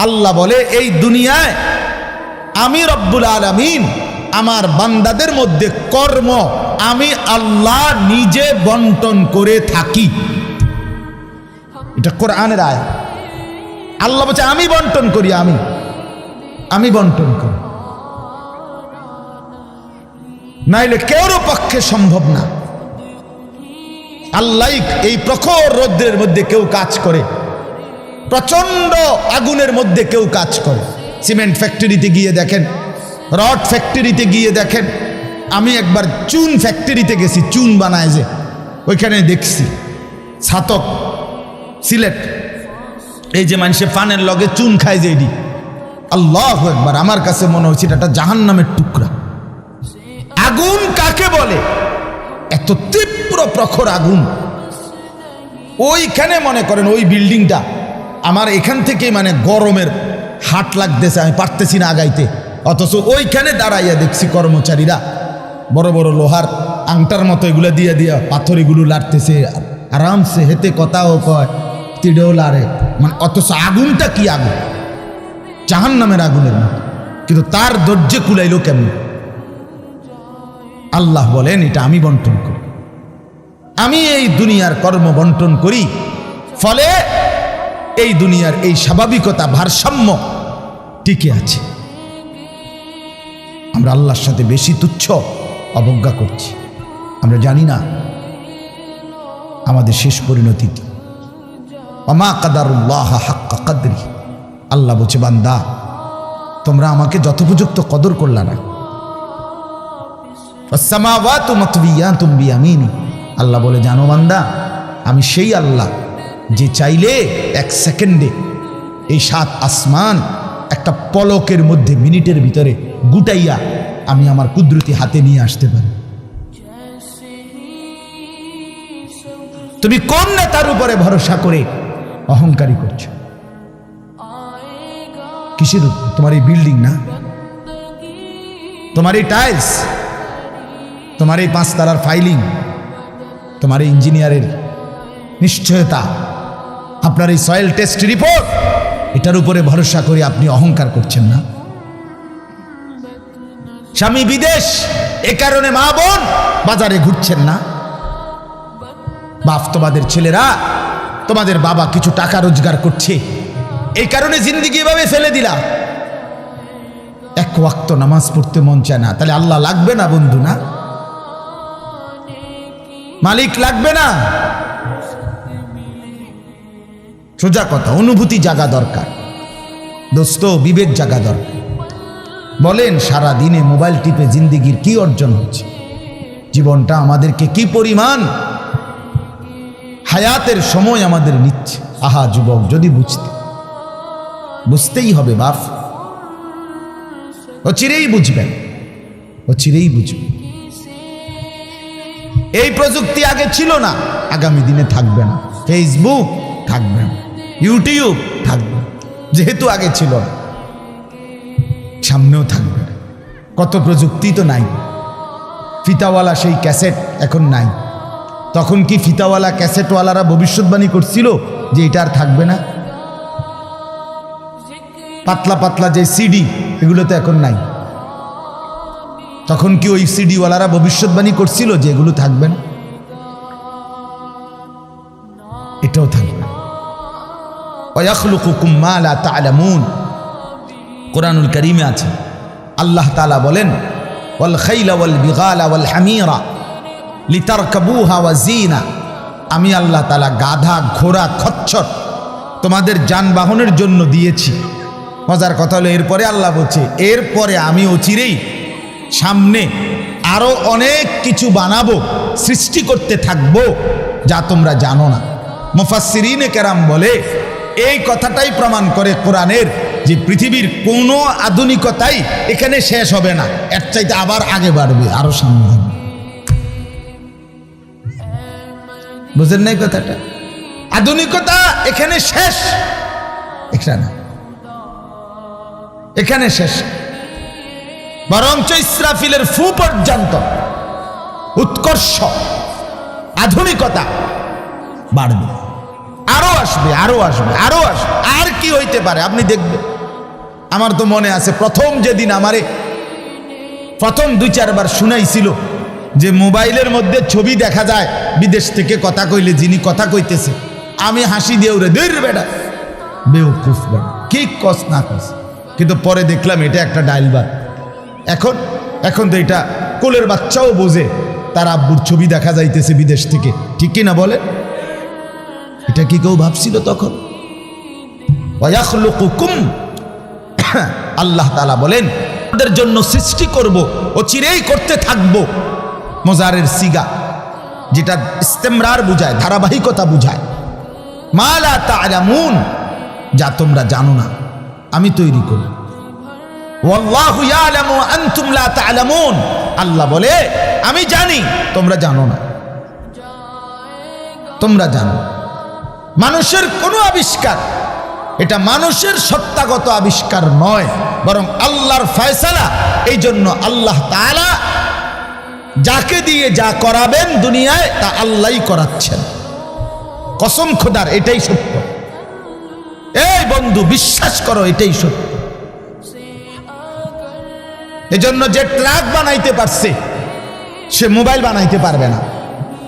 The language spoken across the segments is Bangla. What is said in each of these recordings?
আল্লাহ বলে এই দুনিয়ায় আমি রব্বুল আলামিন আমার বান্দাদের মধ্যে কর্ম আমি আল্লাহ নিজে বন্টন করে থাকি। এটা কোরআনের আয়াত। আল্লাহ বলছে আমি বন্টন করি, আমি বন্টন করি, নাইলে কেউর পক্ষে সম্ভব না। আল্লাহ এই প্রখর রৌদ্রের মধ্যে কেউ কাজ করে, প্রচন্ড আগুনের মধ্যে কেউ কাজ করে। সিমেন্ট ফ্যাক্টরিতে গিয়ে দেখেন, রড ফ্যাক্টরিতে গিয়ে দেখেন। আমি একবার চুন ফ্যাক্টরিতে গেছি, চুন বানায় যে, ওইখানে দেখছি ছাতক সিলেট, এই যে মানুষে পানের লগে চুন খায় যে, এটি আল্লাহু আকবার, আমার কাছে মনে হচ্ছে এটা জাহান্নামের টুকরা। আগুন কাকে বলে? এত তীব্র প্রখর আগুন। ওইখানে মনে করেন ওই বিল্ডিংটা আমার এখান থেকে মানে গরমের হাট লাগতেছে, আমি পারতেছি না আগাইতে, অথচ ওইখানে দাঁড়াইয়া দেখছি কর্মচারীরা বড় বড় লোহার আংটার মতো এগুলো দিয়ে দিয়া পাথর এগুলো লাড়তেছে, আরামসে হেতে কথাও কয়, তিড়েও লাড়ে, মানে অথচ আগুনটা কি আগুন, জাহান্নামের আগুনের মতো। কিন্তু তার ধৈর্য কুলাইলো কেমন? আল্লাহ বলেন এটা আমি বন্টন করি, আমি এই দুনিয়ার কর্ম বন্টন করি, ফলে এই দুনিয়ার এই স্বাভাবিকতা ভারসাম্য টিকে আছে। আমরা আল্লাহর সাথে বেশি তুচ্ছ অবজ্ঞা করছি, আমরা জানি না আমাদের শেষ পরিণতি কি। ওমা কাদারুল্লাহ হাক্কা কদরি, আল্লাহ বলছে বান্দা তোমরা আমাকে যথোপযুক্ত কদর করলা না। আসসামাওয়াতু মাতবিয়াতুম বিয়ামিনি, আল্লাহ বলে জানো বান্দা আমি সেই আল্লাহ যে চাইলে এক সেকেন্ডে এই 7 আসমান একটা পলকের মধ্যে মিনিটের ভিতরে গুটাইয়া আমি আমার কুদরতি হাতে নিয়ে আসতে পারি। তুমি কোন নেতার উপরে ভরসা করে অহংকারী করছো? কিসের উপর? তোমার এই বিল্ডিং না, তোমার এই টাইলস, তোমার এই 5 তারার ফাইলিং, তোমার এই ইঞ্জিনিয়ারের নিশ্চয়তা, আপনার এই সয়েল টেস্ট রিপোর্ট, এটার উপরে ভরসা করে আপনি অহংকার করছেন না? স্বামী বিদেশ, এ কারণে মা বোন বাজারে ঘুরছেন না? বাপ তোমাদের ছেলেরা, তোমাদের বাবা কিছু টাকা রোজগার করছে, এই কারণে জিন্দিগি এভাবে ফেলে দিলা। এক ওয়াক্ত নামাজ পড়তে মন চায় না, তাহলে আল্লাহ লাগবে না বন্ধু? না, মালিক লাগবে না? সোজা কথা, অনুভূতি জাগা দরকার দোস্ত, বিবেক জাগা দরকার। বলেন সারা দিনে মোবাইল টিপে জিন্দিগির কি অর্জন হচ্ছে? জীবনটা আমাদেরকে কি পরিমাণ হায়াতের সময় আমাদের নিচ্ছে। আহা যুবক, যদি বুঝতেই হবে বাপ, ও চিরেই বুঝবেন, ও চিরেই বুঝবেন। এই প্রযুক্তি আগে ছিল না, আগামী দিনে থাকবে না। ফেসবুক থাকবে না, ইউটিউব থাকবে, যেহেতু আগে ছিল না, সামনেও থাকবে না। কত প্রযুক্তি তো নাই। ফিতাওয়ালা সেই ক্যাসেট এখন নাই। তখন কি ফিতাওয়ালা ক্যাসেটওয়ালারা ভবিষ্যৎবাণী করছিল যে এটা আর থাকবে না? পাতলা পাতলা যে সিডি, এগুলো তো এখন নাই। তখন কি ওই সিডিওয়ালারা ভবিষ্যৎবাণী করছিল যে এগুলো থাকবে না? এটাও থাকবে। ওয়াখলুকুকুম মা লা তা'লামুন, কোরআনুল কারীমে আছে আল্লাহ তাআলা বলেন ওয়াল খাইলা ওয়াল বিগালা ওয়াল হামিরা লিতারকাবুহা ওয়া জিনা, আমি আল্লাহ তাআলা গাধা, ঘোড়া, খচ্চর তোমাদের যানবাহনের জন্য দিয়েছি। মজার কথা হলো এরপরে আল্লাহ বলছে এরপরে আমি অচিরেই সামনে আরো অনেক কিছু বানাবো, সৃষ্টি করতে থাকবো যা তোমরা জানো না। মুফাসসিরিনে কেরাম বলে এই কথাটাই প্রমাণ করে কোরআনের যে পৃথিবীর কোনো আধুনিকতাই এখানে শেষ হবে না, এর চাইতে আবার আগে বাড়বে, আরো সামনে হবে। বুঝেন নাই কথাটা? আধুনিকতা এখানে শেষ, এখানে শেষ, বরঞ্চ ইসরাফিলের ফু পর্যন্ত উৎকর্ষ আধুনিকতা বাড়বে, আরো আসবে, আরো আসবে, আরো আসবে। আর কি হইতে পারে আপনি দেখবেন। আমার তো মনে আছে প্রথম যেদিন আমারে প্রথম 2-4 বার শুনাইছিল যে মোবাইলের মধ্যে ছবি দেখা যায় বিদেশ থেকে কথা কইলে, যিনি কথা কইতেছে, আমি হাসি দিয়ে উড়ে দূর বেটা বেউকুফ বেটা, কি কস না কস। কিন্তু পরে দেখলাম এটা একটা ডাইলবার। এখন তো এটা কোলের বাচ্চাও বোঝে তার আব্বুর ছবি দেখা যাইতেছে বিদেশ থেকে, ঠিক কি না বলে? এটা কি কেউ ভাবছিল তখন? ওয়ায়াখলুকুকুম, আল্লাহ তাআলা বলেন তাদের জন্য সৃষ্টি করব, ও চিরেই করতে থাকবো। মোজারের সিগা, যেটা ইস্তেমরার বুঝায়, ধারাবাহিকতা বুঝায়। মা লা তা'লামুন, যা তোমরা জানো না আমি তৈরি করি। ওয়াল্লাহু ইয়ালামু ওয়া আনতুম লা তা'লামুন, আল্লাহ বলে আমি জানি তোমরা জানো না। তোমরা জানো মানুষের কোনো আবিষ্কার, এটা মানুষের সত্তাগত আবিষ্কার নয়, বরং আল্লাহর ফয়সালা। এই জন্য আল্লাহ তাআলা যাকে দিয়ে যা করাবেন দুনিয়ায় তা আল্লাহই করাচ্ছেন। কসম খোদার, এটাই সত্য। এই বন্ধু বিশ্বাস করো, এটাই সত্য। এজন্য যে ট্রাক বানাইতে পারছে সে মোবাইল বানাইতে পারবে না।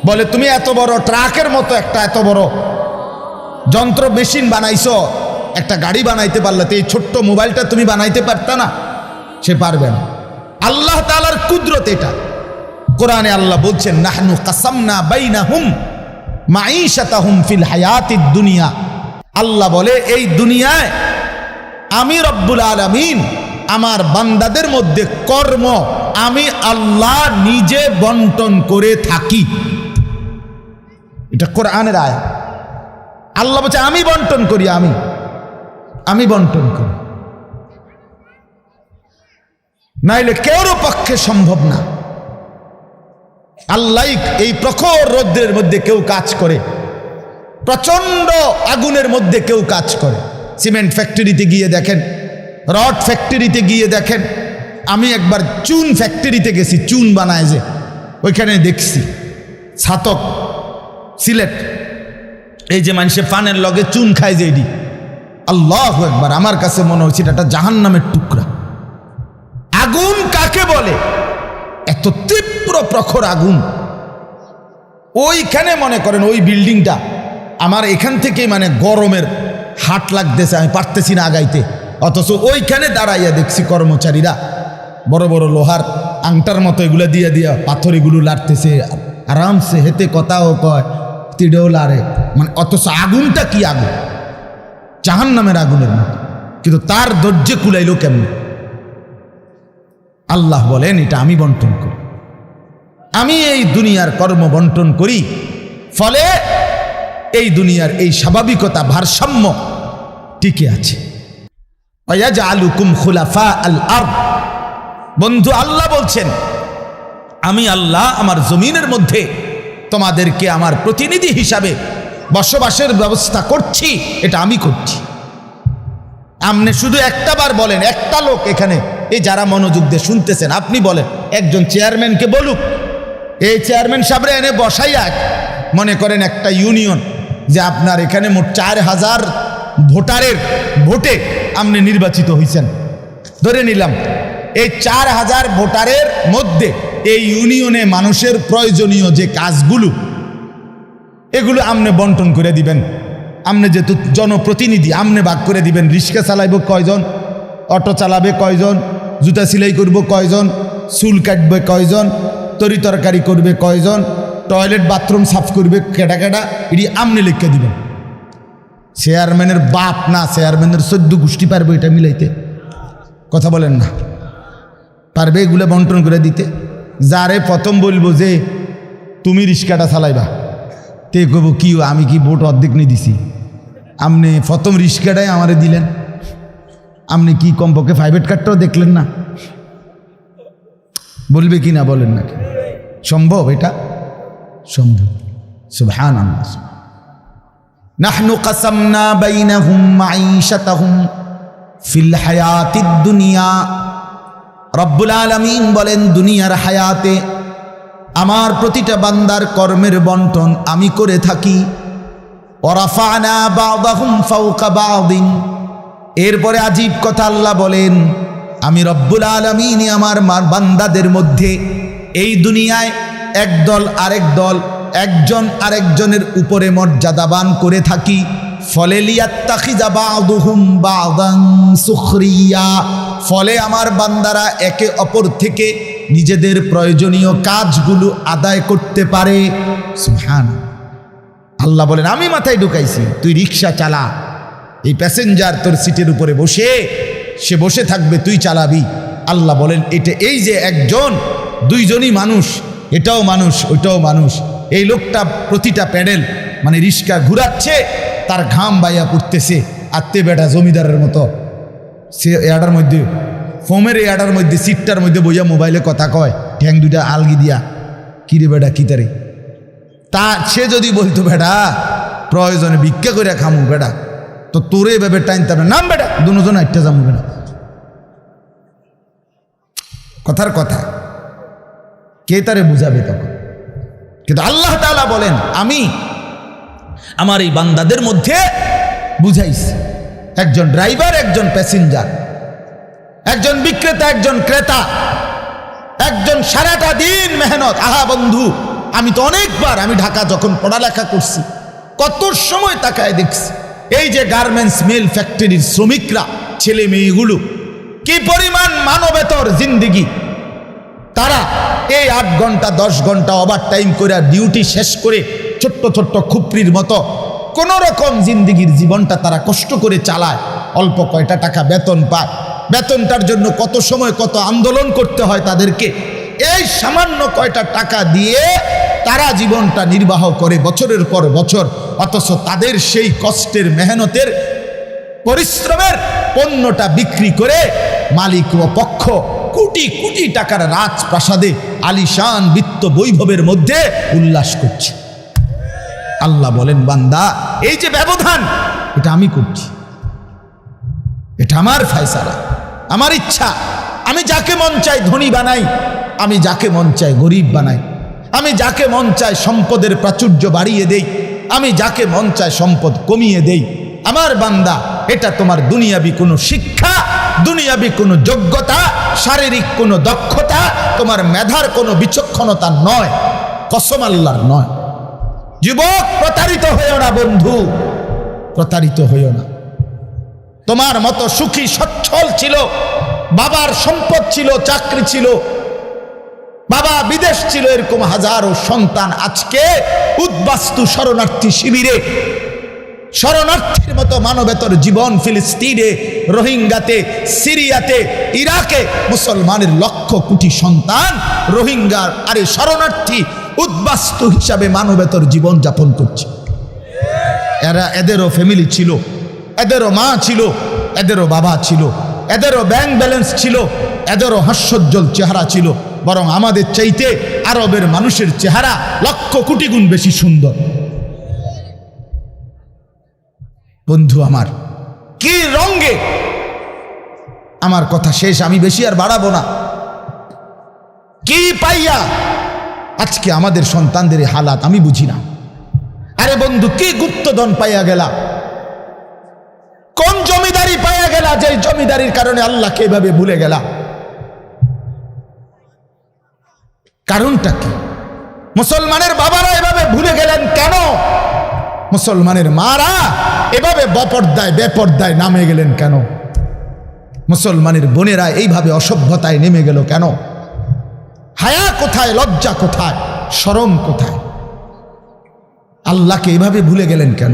বলে তুমি এত বড় ট্রাকের মতো একটা এত বড় যন্ত্র মেশিন বানাইছো, একটা গাড়ি বানাইতে পারলে তো এই ছোট্ট মোবাইলটা তুমি বানাইতে পারতা না? সে পারবে না। আল্লাহ তাআলার কুদরত এটা। কোরআনে আল্লাহ বলছেন নাহনু কাসামনা বাইনাহুম মাঈশাতাহুম ফিল হায়াতিদ দুনিয়া। আল্লাহ বলে এই দুনিয়ায় আমি রব্বুল আলামিন আমার বান্দাদের মধ্যে কর্ম আমি আল্লাহ নিজে বন্টন করে থাকি। এটা কোরআনের আয়াত। আল্লাহ বলছে আমি বন্টন করি, আমি বন্টন করি, নাইলে কেউর পক্ষে সম্ভব না। আল্লাহ এই প্রখর রৌদ্রের মধ্যে কেউ কাজ করে, প্রচন্ড আগুনের মধ্যে কেউ কাজ করে। সিমেন্ট ফ্যাক্টরিতে গিয়ে দেখেন, রড ফ্যাক্টরিতে গিয়ে দেখেন। আমি একবার চুন ফ্যাক্টরিতে গেছি, চুন বানায় যে, ওইখানে দেখছি ছাতক সিলেট, এই যে মানুষে পানের লগে চুন খায় যে, এটি আল্লাহু আকবার, আমার কাছে মনে হয়েছে এটা জাহান্নামের টুকরা। আগুন কাকে বলে? এত তীব্র প্রখর আগুন। ওইখানে মনে করেন ওই বিল্ডিংটা আমার এখান থেকে মানে গরমের হাট লাগতেছে, আমি পারতেছি না আগাইতে। অথচ ওইখানে দাঁড়াইয়া দেখছি কর্মচারীরা বড় বড় লোহার আংটার মতো এগুলো দিয়ে দিয়া পাথর এগুলো লাড়তেছে আরামসে, হেতে কথাও কয়, তিড়েও লাড়ে, মানে অথচ আগুনটা কি আগুন, জাহান্নামের আগুনের মতো। কিন্তু তার ধৈর্য কুলাইল কেমন? আল্লাহ বলেন এটা আমি বন্টন করি, আমি এই দুনিয়ার কর্ম বন্টন করি। ফলে এই দুনিয়ার এই স্বাভাবিকতা ভারসাম্য টিকে আছে। ওয়াজআলুকুম খুলাফা আল আরদ, বন্ধু আল্লাহ বলছেন আমি আল্লাহ আমার জমিনের মধ্যে তোমাদেরকে আমার প্রতিনিধি হিসাবে বসবাসের ব্যবস্থা করছি, এটা আমি করছি। আপনি শুধু একটা বার বলেন, একটা লোক এখানে এই যারা মনোযোগ দিয়ে শুনতেছেন, আপনি বলেন একজন চেয়ারম্যানকে বলুক, এই চেয়ারম্যান সাহেবরে এনে বসাইয়া, মনে করেন একটা ইউনিয়ন যে আপনার এখানে মোট 4000 ভোটারের ভোটে আপনি নির্বাচিত হয়েছেন, ধরে নিলাম এই 4000 ভোটারের মধ্যে এই ইউনিয়নে মানুষের প্রয়োজনীয় যে কাজগুলো এগুলো আপনি বন্টন করে দিবেন। আপনি যেহেতু জনপ্রতিনিধি, আপনি ভাগ করে দিবেন, রিক্সা চালাইব কয়জন, অটো চালাবে কয়জন, জুতা সেলাই করব কয়জন, চুল কাটবে কয়জন, তরি তরকারি করবে কয়জন, টয়লেট বাথরুম সাফ করবে কেটা কেটা, এটি আপনি লিখে দিবেন। চেয়ারম্যানের বাপ না, চেয়ারম্যানের 14 গোষ্ঠী পারবে এটা মিলাইতে? কথা বলেন না, পারবে এগুলো বন্টন করে দিতে? যারে প্রথম বলবো যে তুমি রিক্সাটা চালাইবা, তে কব কি আমি কি ভোট অর্ধেক নিয়ে দিছি, আপনি প্রথম রিক্সাটাই আমারে দিলেন, আপনি কি কমপক্ষে প্রাইভেট কারটাও দেখলেন না? বলবে কি না বলেন না? সম্ভব? এটা সম্ভব। সুবহানাল্লাহ। নাহনু কাসামনা বাইনাহুম মাঈশাতাহুম ফিল হায়াতিদ দুনিয়া। রব্বুল আলামিন বলেন দুনিয়ার হায়াতে আমার প্রতিটা বান্দার কর্মের বন্টন আমি করে থাকি। ওয়ারাফা'না বা'দাহুম ফাওকা বা'দিন। এরপরে আজীব কথা আল্লাহ বলেন, আমি রব্বুল আলামিন আমার বান্দাদের মধ্যে এই দুনিয়ায় একদল আরেক দল, একজন আরেকজনের উপরে মর্যাদাবান করে থাকি। ফলে লিয়াত্তাখিযা বা'দুহুম বা'দান সুখরিয়া, ফলে আমার বান্দারা একে অপর থেকে নিজেদের প্রয়োজনীয় কাজগুলো আদায় করতে পারে। সুবহানাল্লাহ। আল্লাহ বলেন, আমি মাথায় ঢুকাইছি, তুই রিক্সা চালা, এই প্যাসেঞ্জার তোর সিটের উপরে বসে, সে বসে থাকবে, তুই চালাবি। আল্লাহ বলেন, এটা এই যে একজন দুইজনই মানুষ, এটাও মানুষ ওইটাও মানুষ। এই লোকটা প্রতিটা প্যাডেল মানে রিক্সা ঘুরাচ্ছে, তার ঘাম বাইয়া পড়তেছে, আত্মে বেটা জমিদারের মতো সে এয়াটার মধ্যে, ফোমের এয়াটার মধ্যে সিটটার মধ্যে বইয়া মোবাইলে কথা কয়, ঠ্যাং দুইটা আলগি দিয়া, কিরে বেটা কি তারে। তা সে যদি বলতো, বেটা প্রয়োজনে ভিক্ষা করে খামু বেটা, তো তোরে এভাবে টাইনতে হবে, নাম বেটা দুজন একটা যাবো বেটা। কথার কথা, কে তারে বুঝাবে তখন? কিন্তু আল্লাহ তাআলা বলেন, আমি আমার এই বান্দাদের মধ্যে বুঝাইছি, একজন ড্রাইভার, একজন প্যাসেঞ্জার, একজন বিক্রেতা, একজন ক্রেতা, একজন সারাটা দিন মেহনত। আহা বন্ধু, আমি তো অনেকবার, আমি ঢাকা যখন পড়ালেখা করছি, কত সময় তাকায় দেখছি, এই যে গার্মেন্টস মিল ফ্যাক্টরির শ্রমিকরা, ছেলে মেয়েগুলো, কি পরিমাণ মানবেতর জিন্দিগি। তারা এই 8 ঘন্টা 10 ঘন্টা ওভার টাইম করে ডিউটি শেষ করে ছোট্ট ছোট্ট খুপড়ির মতো কোন রকম জিন্দিগির জীবনটা তারা কষ্ট করে চালায়। অল্প কয়টা টাকা বেতন পায়, বেতনটার জন্য কত সময় কত আন্দোলন করতে হয় তাদেরকে। এই সামান্য কয়টা টাকা দিয়ে তারা জীবনটা নির্বাহ করে বছরের পর বছর, অথচ তাদের সেই কষ্টের মেহনতের পরিশ্রমের পণ্যটা বিক্রি করে মালিক ও পক্ষ কোটি কোটি টাকার রাজপ্রাসাদে আলিশান বিত্ত বৈভবের মধ্যে উল্লাস করছে। আল্লাহ বলেন, বান্দা এই যে ব্যবধান, এটা আমি করছি, এটা আমার ফয়সালা, আমার ইচ্ছা। আমি যাকে মন চাই ধনী বানাই, আমি যাকে মন চাই গরিব বানাই, আমি যাকে মন চাই সম্পদের প্রাচুর্য বাড়িয়ে দেই, আমি যাকে মন চাই সম্পদ কমিয়ে দেই। আমার বান্দা, এটা তোমার দুনিয়াবি কোনো শিক্ষা, দুনিয়াবি কোনো যোগ্যতা, শারীরিক কোনো দক্ষতা, তোমার মেধার কোনো বিচক্ষণতা নয়, কসম আল্লাহর নয়। যুবক, প্রতারিত হইও না বন্ধু, প্রতারিত হইও না। তোমার মতো সুখী সচ্ছল ছিল, বাবার সম্পদ ছিল, চাকরি ছিল, বাবা বিদেশ ছিল, এরকম হাজারো সন্তান আজকে উদ্বাস্তু শরণার্থী শিবিরে, শরণার্থীর মতো মানবেতর জীবন ফিলিস্তিনে, রোহিঙ্গাতে, সিরিয়াতে, ইরাকে মুসলমানের লক্ষ কোটি সন্তান রোহিঙ্গার আরে শরণার্থী উদ্বাস্তু হিসাবে মানবেতর জীবন যাপন করছে। এদেরও ফ্যামিলি ছিল, এদেরও মা ছিল, এদেরও বাবা ছিল, এদেরও ব্যাংক ব্যালেন্স ছিল, এদেরও হাস্যোজ্জ্বল চেহারা ছিল। বরং আমাদের চাইতে আরবের মানুষের চেহারা লক্ষ কোটি গুণ বেশি সুন্দর। বন্ধু আমার, কি রঙে, আমার কথা শেষ, আমি বেশি আর বাড়াবো না। কি পাইয়া আজকে আমাদের সন্তানদের হালাত আমি বুঝি না। আরে বন্ধু, কি গুপ্তধন পাইয়া গেলা, কোন জমিদারি পাইয়া গেলা, যে জমিদারির কারণে আল্লাহকে এভাবে ভুলে গেলা? কারণটা কি? মুসলমানের বাবারা এভাবে ভুলে গেলেন কেন? মুসলমানের মারা এভাবে বেপর্দায় নামে গেলেন কেন? মুসলমানের বোনেরা এইভাবে অসভ্যতায় নেমে গেল কেন? হায়া কোথায়, লজ্জা কোথায়, শরম কোথায়? আল্লাহকে এভাবে ভুলে গেলেন কেন?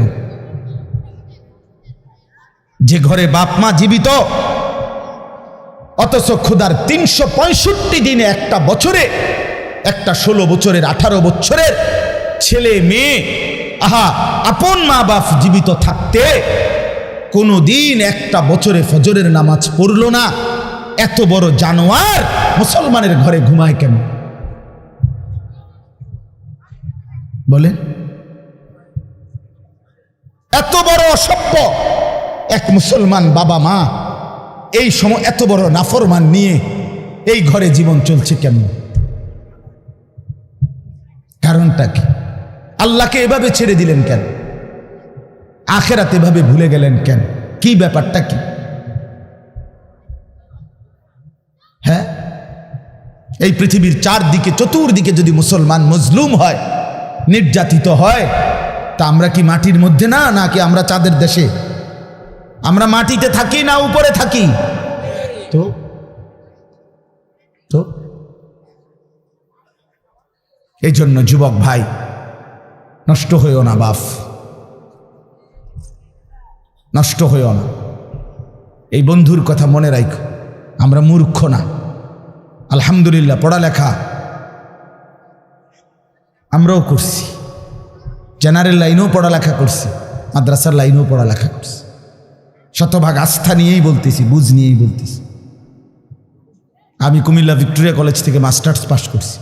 যে ঘরে বাপ মা জীবিত, অথচ ক্ষুধার 365 দিনে, একটা বছরে, একটা 16 বছরের 18 বছরের ছেলে মেয়ে, আহা, আপন মা বাপ জীবিত থাকতে কোনো দিন একটা বছরে ফজরের নামাজ পড়ল না। এত বড় জানোয়ার মুসলমানের ঘরে ঘুমায় কেন? বলে, এত বড় অসভ্য এক মুসলমান বাবা মা এই সময় এত বড় নাফরমান নিয়ে এই ঘরে জীবন চলছে কেমন? কারণটা কি? আল্লাহকে এভাবে ছেড়ে দিলেন কেন? আখেরাত এভাবে ভুলে গেলেন কেন? কি ব্যাপারটা কি? হ্যাঁ, এই পৃথিবীর চারদিকে চতুর্দিকে যদি মুসলমান মজলুম হয়, নির্যাতিত হয়, তা আমরা কি মাটির মধ্যে না, নাকি আমরা চাঁদের দেশে? আমরা মাটিতে থাকি না উপরে থাকি? তো তো এই জন্য যুবক ভাই, নষ্ট হইও না বাপ, নষ্ট হইও না। এই বন্ধুর কথা মনে রাখো, আমরা মূর্খ না। আলহামদুলিল্লাহ, পড়ালেখা আমরাও করছি, জেনারেল লাইনেও পড়ালেখা করছি, মাদ্রাসার লাইনেও পড়ালেখা করছি। শতভাগ আস্থা নিয়েই বলতেছি, বুঝ নিয়েই বলতেছি। আমি কুমিল্লা ভিক্টোরিয়া কলেজ থেকে মাস্টার্স পাস করছি,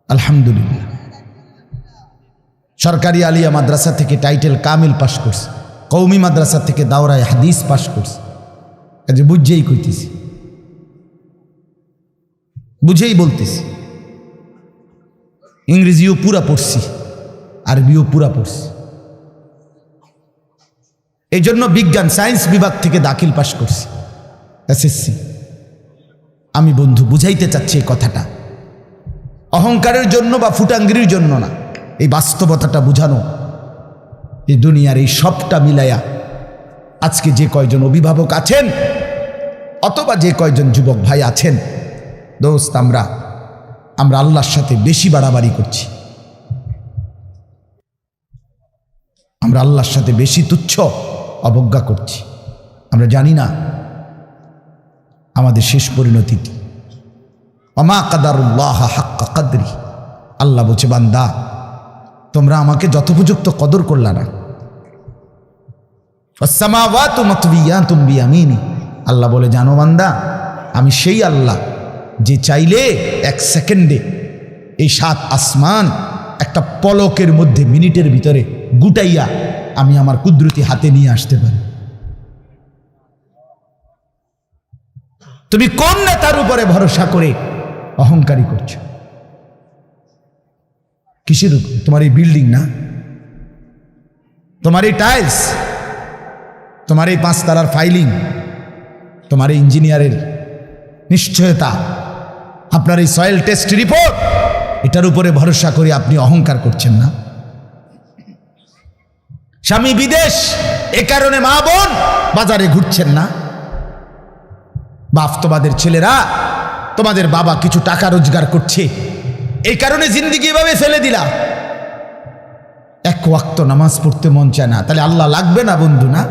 আলহামদুলিল্লাহ। সরকারি আলিয়া মাদ্রাসা থেকে টাইটেল কামিল পাস করছি, কৌমি মাদ্রাসা থেকে দাওরায়ে হাদিস পাস করছি। কাজে বুঝেই কইতেছি, বুঝেই বলতেছি। ইংরেজিও পুরা পড়ছি, আরবিও পুরা পড়ছি। এই জন্য বিজ্ঞান সায়েন্স বিভাগ থেকে দাখিল পাস করছি, এসএসসি। আমি বন্ধু বুঝাইতে চাচ্ছি এই কথাটা অহংকারের জন্য বা ফুটাঙ্গিরির জন্য না, এই বাস্তবতাটা বুঝানো। এই দুনিয়ার এই সবটা মিলাইয়া আজকে যে কয়জন অভিভাবক আছেন অথবা যে কয়জন যুবক ভাই আছেন, দোস্ত, আমরা আল্লাহর সাথে বেশি বাড়াবাড়ি করছি। আমরা আল্লাহর সাথে বেশি তুচ্ছ অবজ্ঞা করছি। আমরা জানি না আমাদের শেষ পরিণতিটি। ওমা কাদারুল্লাহ হাক্কা কদরি, আল্লাহ বলছে, বান্দা তোমরা আমাকে যথোপযুক্ত কদর করলা না। আসসামাওয়াতু মাতবিয়াতুম বিয়ামিনি, আল্লাহ বলে, জানো বান্দা, আমি সেই আল্লাহ যে চাইলে এক সেকেন্ডে এই 7 আসমান একটা পলকের মধ্যে, মিনিটের ভিতরে গুটাইয়া আমি আমার কুদরতি হাতে নিয়ে আসতে পারি। তুমি কোন নেতার উপরে ভরসা করে অহংকারী করছো? কিসের উপর? তোমার এই বিল্ডিং না, তোমার এই টাইলস, তোমার এই 5 তারার ফাইলিং, তোমার এই ইঞ্জিনিয়ারের নিশ্চয়তা, আপনার এই সয়েল টেস্ট রিপোর্ট, এটার উপরে ভরসা করে আপনি অহংকার করছেন না? স্বামী বিদেশ, এ কারণে মা বোন বাজারে ঘুরছেন না? বাপ, তোমাদের ছেলেরা, তোমাদের বাবা কিছু টাকা রোজগার করছে, এই কারণে জিন্দিগি এভাবে ফেলে দিলা। এক ওয়াক্ত নামাজ পড়তে মন চায় না, তাহলে আল্লাহ লাগবে না বন্ধু? না,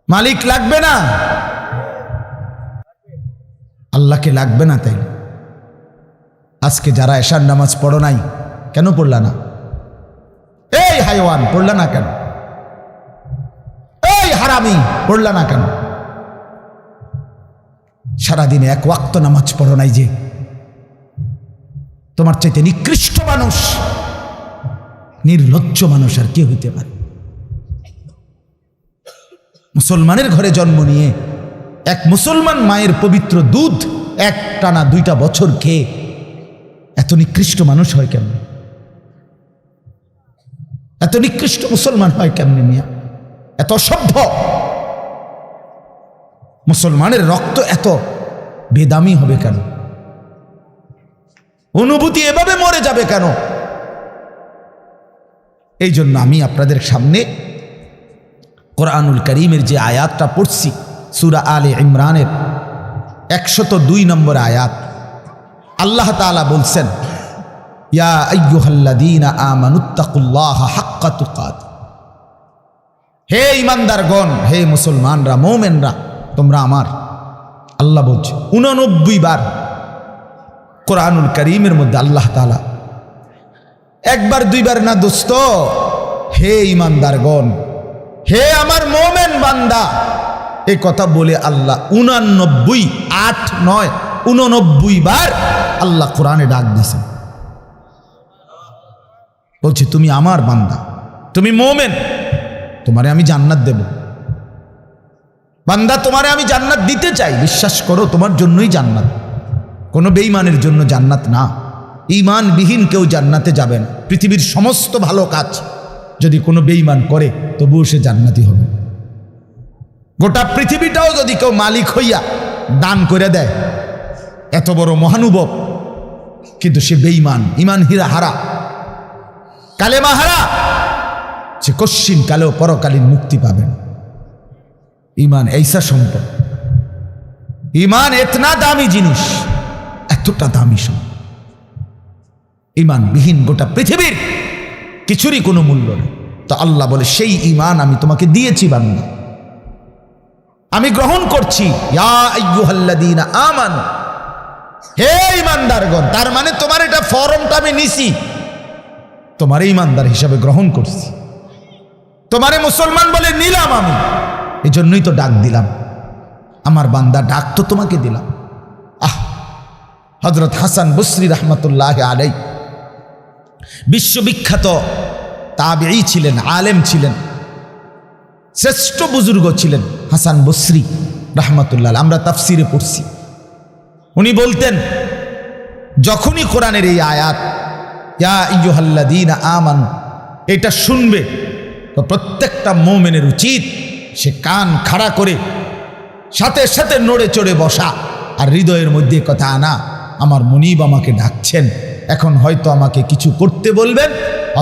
মালিক লাগবে না? আল্লাহকে লাগবে না? তাই আজকে যারা এশার নামাজ পড়ো নাই, কেন পড়লা না? এই হাইওয়ান, পড়লা না কেন? এই হারামি, পড়লা না কেন? সারাদিনে এক ওয়াক্ত নামাজ পড়ো নাই যে, তোমার চাইতে নিকৃষ্ট মানুষ, নির্লজ্জ মানুষ আর কে হইতে পারে? মুসলমানের ঘরে জন্ম নিয়ে এক মুসলমান মায়ের পবিত্র দুধ এক টানা 2টা বছর খেয়ে এত নিকৃষ্ট মানুষ হয় কেমন? এত নিকৃষ্ট মুসলমান হয় কেমনে মিয়া? এত অসভ্য মুসলমানের রক্ত এত বেদামি হবে কেন? অনুভূতি এভাবে মরে যাবে কেন? এই জন্য আমি আপনাদের সামনে কোরআনুল কারীমের যে আয়াতটা পড়ছি, সূরা আলে ইমরানের 102 নম্বর আয়াত, আল্লাহ তাআলা বলছেন, ইয়া আইয়ুহাল্লাযীনা আমানুত্তাকুল্লাহা হাক্কা তুকাতিহ, হে ঈমানদারগণ, হে মুসলমানরা, মুমিনরা, তোমরা আমার, আল্লাহ বলছে 89 বার কোরআনুল কারীমের মধ্যে আল্লাহ তাআলা, একবার দুইবার না দোস্ত, হে ঈমানদারগণ, হে আমার মুমিন বান্দা, এই কথা বলে আল্লাহ 89, 8, 9, 89 বার আল্লাহ কোরআনে ডাক দিয়েছেন। বলছে, তুমি আমার বান্দা, তুমি মুমিন, তোমারে আমি জান্নাত দেব। বান্দা, তোমারে আমি জান্নাত দিতে চাই, বিশ্বাস করো, তোমার জন্যই জান্নাত, কোনো বেঈমানের জন্য জান্নাত না। ঈমানবিহীন কেউ জান্নাতে যাবে না। পৃথিবীর সমস্ত ভালো কাজ যদি কোনো বেঈমান করে তবুও সে জান্নাতি হবে। গোটা পৃথিবীটাও যদি কেউ মালিক হইয়া দান করে দেয়, এত বড় মহানুভব, কিন্তু সে বেঈমান, ইমান হীরা হারা, কালেমা হারা, সে কশ্চিন কালেও পরকালীন মুক্তি পাবেন। ইমান এইসা সম্পদ, ইমান এতনা দামি জিনিস, এতটা দামি সম্পদ। ইমান বিহীন গোটা পৃথিবীর কিছুরই কোনো মূল্য নেই। তো আল্লাহ বলে সেই ইমান আমি তোমাকে দিয়েছি বান্দা, আমি গ্রহণ করছি। ইয়া আইয়ুহাল্লাযীনা আমানু, হে ঈমানদারগণ। তার মানে তোমার এটা ফরমটা আমি নিছি, তোমার ঈমানদার হিসাবে গ্রহণ করছি, তোমারে মুসলমান বলে নিলাম আমি। এই জন্যই তো ডাক দিলাম, আমার বান্দা ডাক তো তোমাকে দিলাম। হযরত হাসান বসরি রাহমাতুল্লাহি আলাইহি বিশ্ববিখ্যাত তাবেঈ ছিলেন, আলেম ছিলেন, শ্রেষ্ঠ বুজুর্গ ছিলেন হাসান বসরি রাহমাতুল্লাহ। আমরা তাফসিরে পড়ছি, উনি বলতেন যখনই কোরআনের এই আয়াত ইয়া আইয়ুহাল্লাযীনা আমানু এটা শুনবে, তো প্রত্যেকটা মুমিনের উচিত সে কান খাড়া করে সাথে সাথে নড়ে চড়ে বসা, আর হৃদয়ের মধ্যে কথা আনা, আমার মুনিব আমাকে ডাকছেন, এখন হয়তো আমাকে কিছু করতে বলবেন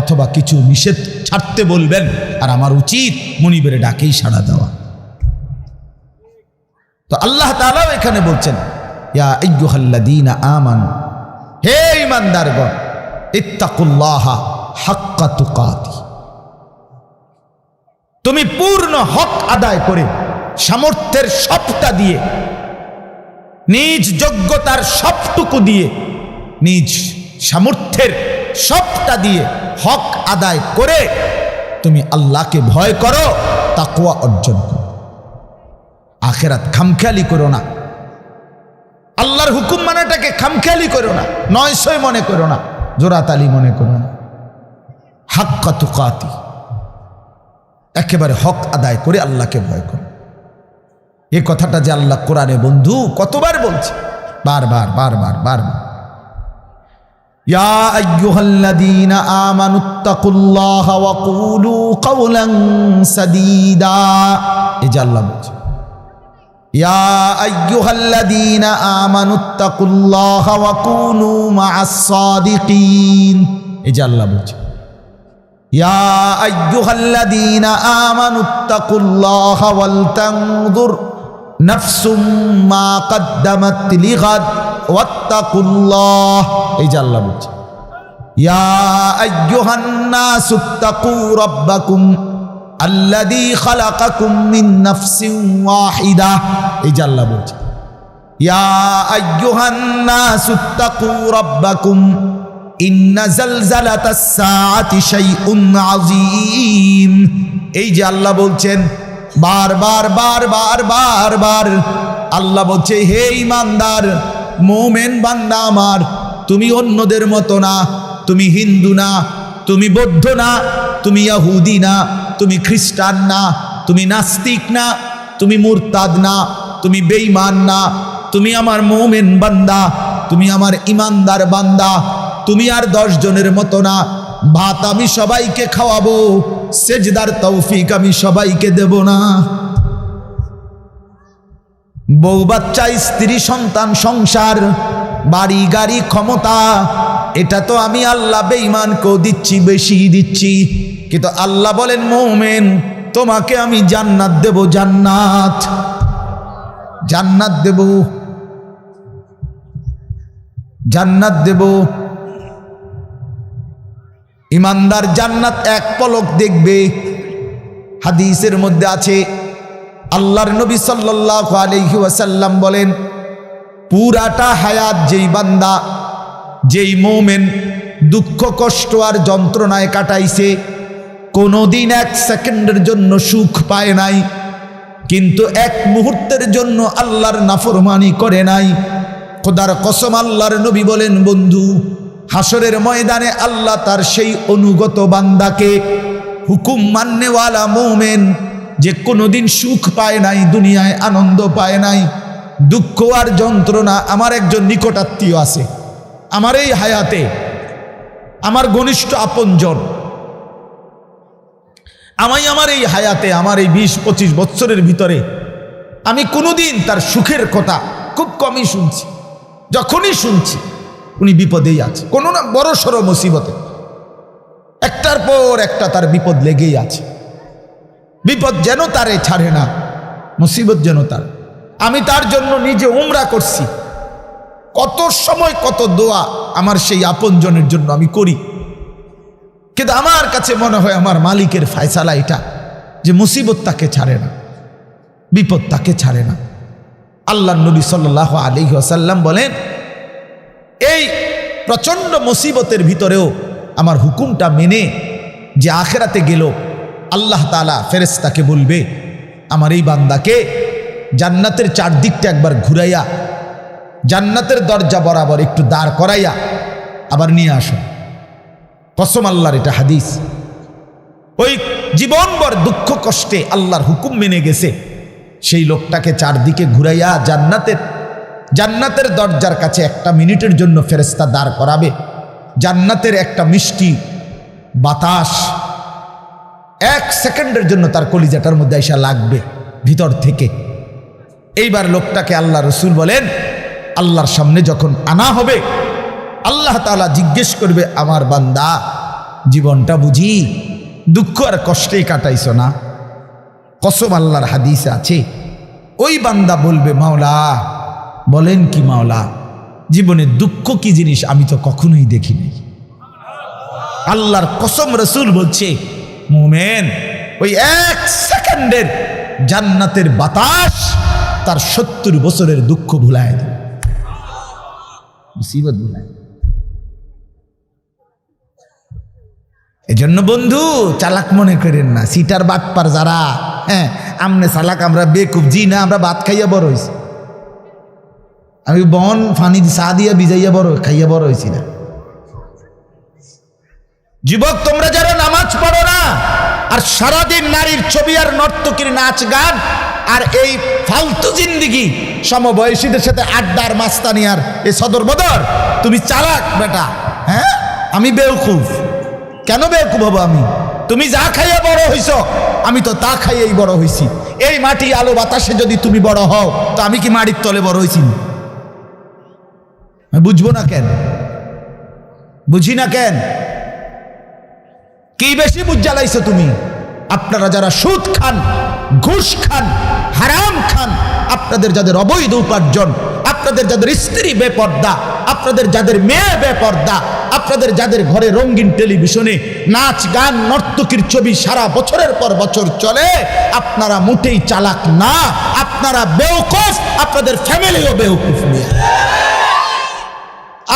অথবা কিছু নিষেধ ছাড়তে বলবেন, আর আমার উচিত মুনিবের ডাকেই সাড়া দেওয়া। তো আল্লাহ তাআলাও এখানে বলছেন ইয়া আইয়ুহাল্লাযীনা আমানু, হে ঈমানদারগণ, ইত্তাকুল্লাহা হাক্কা তুকাতি, তুমি পূর্ণ হক আদায় করে সামর্থ্যের সবটা দিয়ে, নিজ যোগ্যতার সবটুকু দিয়ে, নিজ সামর্থ্যের সবটা দিয়ে হক আদায় করে তুমি আল্লাহকে ভয় করো, তাকওয়া অর্জন করো। আখিরাত খামখেয়ালি করো না, আল্লাহর হুকুম মানাটাকে খামখেয়ালি করো না, নয়সই মনে করো না, জোরাতালি মনে করো না। হাক্কা তুকাতি, একেবারে হক আদায় করে আল্লাহকে ভয় করো। এই কথাটা যে আল্লাহ কোরআনে বন্ধু কতবার বলছে, বারবার বারবার বারবার। ইয়া আইয়ুহাল্লাযীনা আমানুত্তাকুল্লাহা ওয়া কুলু কাওলান সাদীদা, এই যে আল্লাহ বলছে ইয়া আইয়ুহাল্লাযীনা আমানুত্তাকুল্লাহা ওয়া কুনু মা'আস সাদিকিন, এই যে আল্লাহ বলছে ইয়া আইয়ুহাল্লাযীনা আমানুত্তাকুল্লাহা ওয়াল তানজুর নাফসুম মা কদ্দামাত লিগাদ ওয়াত্তাকুল্লাহ, এই যে আল্লাহ বলছে ইয়া আইয়ুহান নাসুত্তাকু রাব্বাকুম আল্লাযী খালাকাকুম মিন নাফসিন ওয়াহিদা, এই যে আল্লাহ বলছে ইয়া আইয়ুহান নাসুত্তাকু রাব্বাকুম ইন্না জালজালাতাস সাআতি শাইউন আযীম, এই যে আল্লাহ বলছেন বারবার বারবার বারবার। আল্লাহ বলছে হে ঈমানদার মুমিন বান্দা আমার, তুমি অন্যদের মতো না, তুমি হিন্দু না, তুমি বৌদ্ধ না, তুমি ইহুদি না, তুমি খ্রিস্টান না, তুমি নাস্তিক না, তুমি মুরতাদ না, তুমি বেঈমান না, তুমি আমার মুমিন বান্দা, তুমি আমার ঈমানদার বান্দা। তুমি আর 10 জনের মতো না, ভাত আমি সবাইকে খাওয়াবো, সেজদার তৌফিক আমি সবাইকে দেব না। বউ বাচ্চা, স্ত্রী সন্তান, সংসার, বাড়ি গাড়ি, ক্ষমতা, এটা তো আমি আল্লাহ বেঈমানকেও দিচ্ছি, বেশি দিচ্ছি। কিন্তু আল্লাহ বলেন মুমিন তোমাকে আমি জান্নাত দেব, জান্নাত, জান্নাত দেব, জান্নাত দেব। ঈমানদার জান্নাত এক পলক দেখবে। হাদিসের মধ্যে আছে আল্লাহর নবী সাল্লাল্লাহু আলাইহি ওয়াসাল্লাম বলেন পুরাটা হায়াত যেই বান্দা, যেই মুমিন দুঃখ কষ্ট আর যন্ত্রণায় কাটাইছে, কোনোদিন 1 সেকেন্ডের জন্য সুখ পায় নাই, কিন্তু 1 মুহূর্তের জন্য আল্লাহর নাফরমানি করে নাই, খোদার কসম আল্লাহর নবী বলেন বন্ধু হাসরের ময়দানে আল্লাহ তার সেই অনুগত বান্দাকে, হুকুম মাননেওয়ালা মুমিন যে কোনোদিন সুখ পায় নাই, দুনিয়ায় আনন্দ পায় নাই, দুঃখ আর যন্ত্রণা। আমার একজন নিকটাত্মীয় আছে আমার এই হায়াতে, আমার ঘনিষ্ঠ আপনজন, আমার এই হায়াতে, আমার এই 20-25 বছরের ভিতরে আমি কোনোদিন তার সুখের কথা খুব কমই শুনছি। যখনই শুনছি উনি বিপদেই আছে, কোনো না বড় সড়ো মুসিবতে, একটার পর একটা তার বিপদ লেগেই আছে। বিপদ যেন তারে ছাড়ে না, মুসিবত যেন তার। আমি তার জন্য নিজে উমরা করছি, কত সময় কত দোয়া আমার সেই আপনজনের জন্য আমি করি, কিন্তু আমার কাছে মনে হয় আমার মালিকের ফয়সালা এটা যে মুসিবত তাকে ছাড়ে না, বিপদ তাকে ছাড়ে না। আল্লাহর নবী সাল্লাল্লাহু আলাইহি ওয়াসাল্লাম বলেন, এই প্রচণ্ড মুসিবতের ভিতরেও আমার হুকুমটা মেনে যে আখেরাতে গেল, আল্লাহ তাআলা ফেরেশতাকে বলবে আমার এই বান্দাকে জান্নাতের চারদিকটা একবার ঘুরাইয়া জান্নাতের দরজা বরাবর একটু দাঁড় করাইয়া আবার নিয়ে আসো। কসম আল্লাহর, এটা হাদিস। ওই জীবনভর দুঃখ কষ্টে আল্লাহর হুকুম মেনে গেছে সেই লোকটাকে চারদিকে ঘুরাইয়া জান্নাতের দরজার কাছে 1 মিনিটের জন্য ফেরেশতা দাঁড় করাবে। জান্নাতের একটা মিষ্টি বাতাস 1 সেকেন্ডের জন্য তার কলিজাটার মধ্যে এসে লাগবে ভিতর থেকে। এইবার লোকটাকে আল্লাহ রসুল বলেন, আল্লাহর সামনে যখন আনা হবে, আল্লাহ তাআলা জিজ্ঞেস করবে, আমার বান্দা জীবনটা বুঝি দুঃখ আর কষ্টেই কাটাইছো না? কসম আল্লাহর হাদিসে আছে, ওই বান্দা বলবে, মাওলা বলেন কি মাওলা, জীবনে দুঃখ কি জিনিস আমি তো কখনোই দেখিনি। আল্লাহর কসম, রসুল বলছে মুমিন ওই 1 সেকেন্ডের জান্নাতের বাতাস তার 70 বছরের দুঃখ ভুলায় দেয়, মুসিবত ভুলায়। এজন্য বন্ধু চালাক মনে করেন না, সিটার বাটপার যারা, হ্যাঁ আমনে চালাক, আমরা বেকুব, জি না, আমরা ভাত খাইয়া বড় হয়েছি। আমি বন ফানি চা দিয়া ভিজাইয়া খাইয়া বড় হয়েছি না। যুবক তোমরা যারা নামাজ পড়ো না আর সারাদিন নারীর ছবি আর নর্তকীর নাচ গান আর এই ফালতু জিন্দিগি, সমবয়সীদের সাথে আড্ডার মাস্তানি আর এই সদর বদর, তুমি চালাক বেটা। হ্যাঁ আমি বেওকুফ। কেন বেওকুফ হবো আমি? তুমি যা খাইয়া বড় হইছ আমি তো তা খাইয়েই বড় হইছি। এই মাটি আলো বাতাসে যদি তুমি বড় হও তো আমি কি মাটির তলে বড় হইছি? বুঝবো না কেন? বুঝি না কেন? কি বেশি বুঝ জ্বালাইছো তুমি? আপনারা যারা সুদ খান, ঘুষ খান, হারাম খান, আপনাদের যাদের অবৈধ উপার্জন, আপনাদের যাদের স্ত্রী বেপর্দা, আপনাদের যাদের মেয়ে বেপর্দা, আপনাদের যাদের ঘরে রঙিন টেলিভিশনে নাচ গান নর্তকীর ছবি সারা বছরের পর বছর চলে, আপনারা মোটেই চালাক না, আপনারা বেওকুফ, আপনাদের ফ্যামিলিও বেওকুফ। মিয়া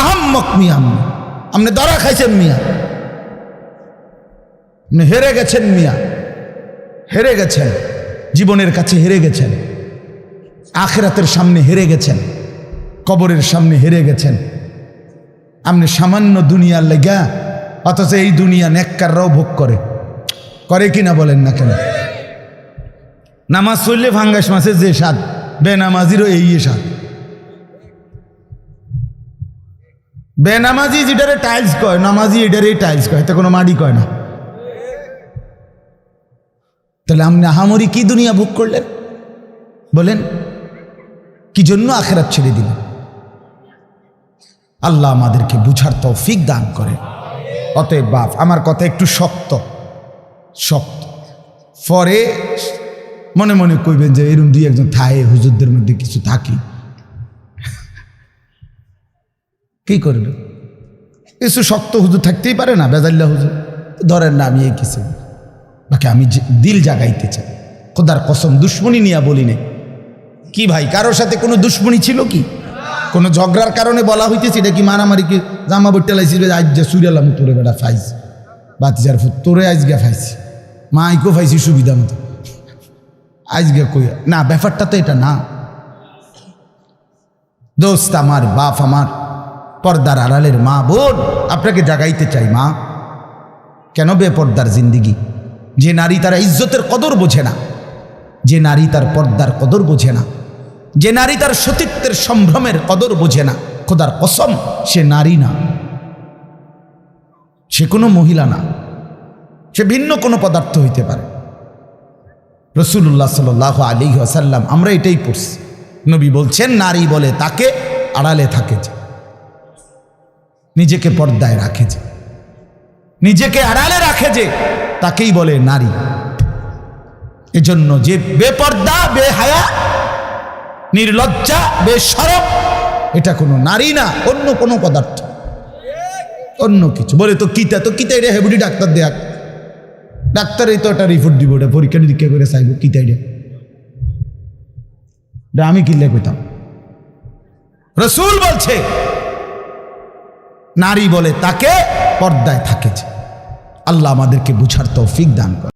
আহাম্মক, মিয়া আপনি ধরা খাইছেন, মিয়া আপনি হেরে গেছেন, মিয়া হেরে গেছেন, জীবনের কাছে হেরে গেছেন, আখিরাতের সামনে হেরে গেছেন, কবরের সামনে হেরে গেছেন। আপনি সামান্য দুনিয়ার লেগা, অথচ এই দুনিয়া নেককাররাও ভোগ করে কিনা বলেন না কেন? নামাজ চললে ফাঙ্গাস মাছের যে স্বাদ, বেনামাজিরও এই স্বাদ। বেনামাজি যেটারে টাইলস কয়, নামাজি এটারে টাইলস কয়, এতে কোনো মাটি কয় না। তাহলে আপনি আহামরি কি দুনিয়া ভোগ করলেন বলেন? কি জন্য আখিরাত ছেড়ে দিলেন? আল্লাহ আমাদেরকে বুঝার তৌফিক দান করে। অতএব বাপ, আমার কথা একটু শক্ত, পরে মনে মনে কইবেন যে এরকম 2-1 থায়ে হুজুরদের মধ্যে কিছু থাকি, কি করবে? কিছু শক্ত হুজুর থাকতেই পারে না, বেজাল্লা হুজুর ধরেন না। আমি এই কিছু বাকি আমি দিল জাগাইতে চাই, খোদার কসম, দুশ্মনী নিয়ে বলি না। কি ভাই, কারোর সাথে কোনো দুশ্মনী ছিল কি? কোনো ঝগড়ার কারণে বলা হইতেছে? এটা কি মারামারি? কি জামা বইটা লাইছি, আজ যা সুরিয়ালাম তোরে বেটা ফাইজ বাতিজার ফুট, তোরে আজকে ফাইছি, মাইকো ফাইছি সুবিধা মতো, আজকে কই না। ব্যাপারটা তো এটা না দোস্ত। আমার বাপ, আমার পর্দার আড়ালের মা বোন, আপনাকে জাগাইতে চাই। মা, কেন বেপর্দার জিন্দিগি? যে নারী তার ইজ্জতের কদর বোঝে না, যে নারী তার পর্দার কদর বোঝে না, যে নারী তার সতীত্বের সম্ভ্রমের কদর বোঝে না, খোদার কসম সে নারী না, সে কোনো মহিলা না। সে ভিন্ন কোনো পদার্থ হইতে পারে। রাসূলুল্লাহ সাল্লাল্লাহু আলাইহি ওয়াসাল্লাম আমরা এটাই পড়ছি, নবী বলছেন নারী বলে তাকে আড়ালে থাকে যে, নিজেকে পর্দায় রাখে যে, নিজেকে আড়ালে রাখে যে, তাকেই বলে নারী। এজন্য যে বেপর্দা, বেহায়া, নির্লজ্জা, বেশরম, এটা কোনো নারী না, অন্য কোনো পদার্থ, অন্য কিছু। বলে তো কিতা এটা হেবুডি ডাক্তার দেখ, ডাক্তারই তো একটা রিপোর্ট দিব, ওটা পরীক্ষা নিরীক্ষা করে চাইব কিতা এটা আমি কিনলে কইতাম। রাসূল বলছে নারী বলে তাকে পর্দায় থাকে যে। আল্লাহ আমাদেরকে বুঝার তৌফিক দান করে।